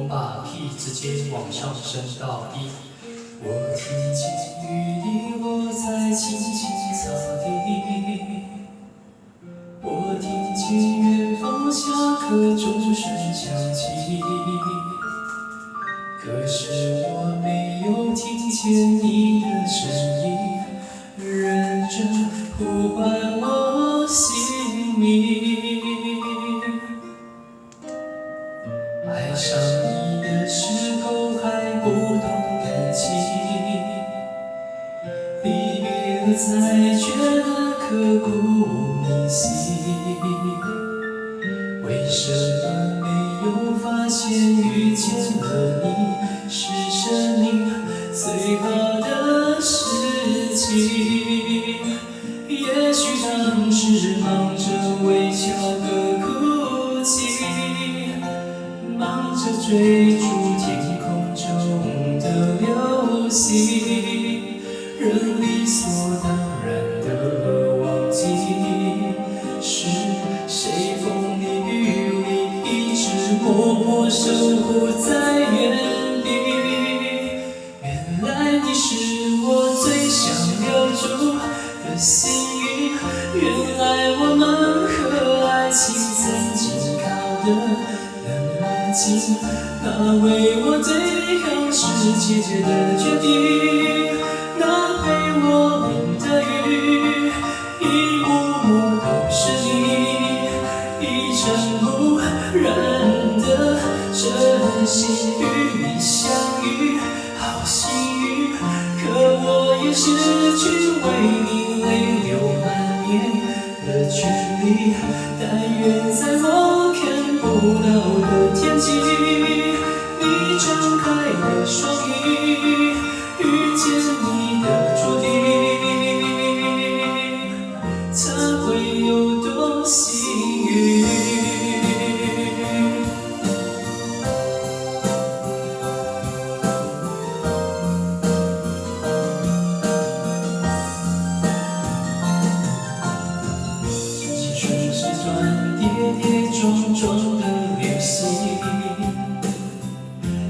把 P 直接往上升到1。我听见雨滴落在青青草地，我听见远方下课钟声响起，可是我没有听见你的声音，认真呼唤我姓名。爱上你的时候还不懂感情，离别了才觉得刻骨铭心。为什么没有发现遇见了你是生命最好的事情？也许当时忙着微笑和哭泣，忙着追逐天空中的流星，人理所当然的忘记，是谁风里雨里一直默默守护在原地。原来你是我最想留住的幸运，原来我们和爱情曾经靠得那为我对抗世界的决定，那陪我淋的雨，一幕幕都是你，一尘不染的真心与你相遇，好幸运。可我也失去为你泪流满面的权利，但愿在我看不到的天际，你张开了双翼，遇见你的注定，它会有多幸运？青春是段跌跌撞撞的旅行，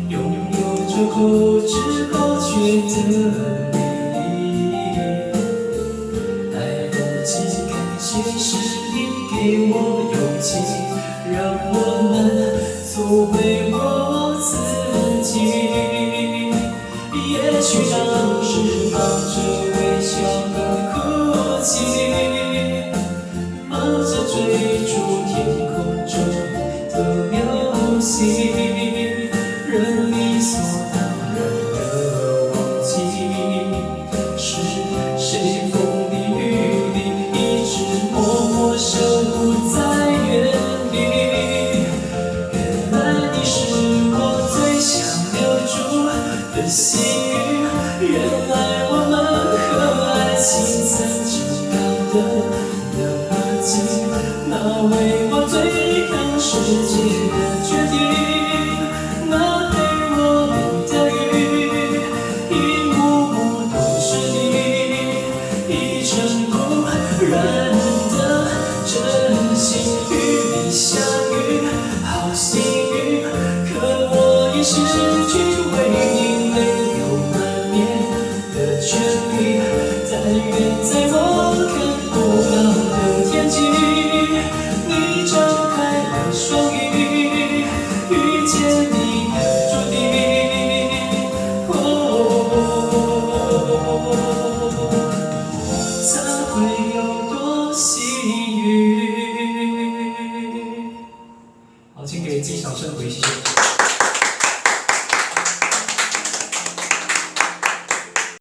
拥有着后知后觉的美丽，来不及感谢是你给我勇气，让我们做回我自己。也许当时忙着微笑和哭泣，忙着追逐天空中的流星，人理所当然的忘记，是谁风里雨里一直默默守护在原地。原来你是我最想留住的幸运，原来我们和爱情曾经靠得那么近，那为我对抗世界的决定，那陪我淋的雨，一幕幕都是你，一尘不染的真心与你相遇，好幸运。可我已失去为你泪流满面的权利，但愿在我看不到的天际，你张开了双翼，遇见你的注定，它会有多幸运？好，请给自己掌声回谢谢。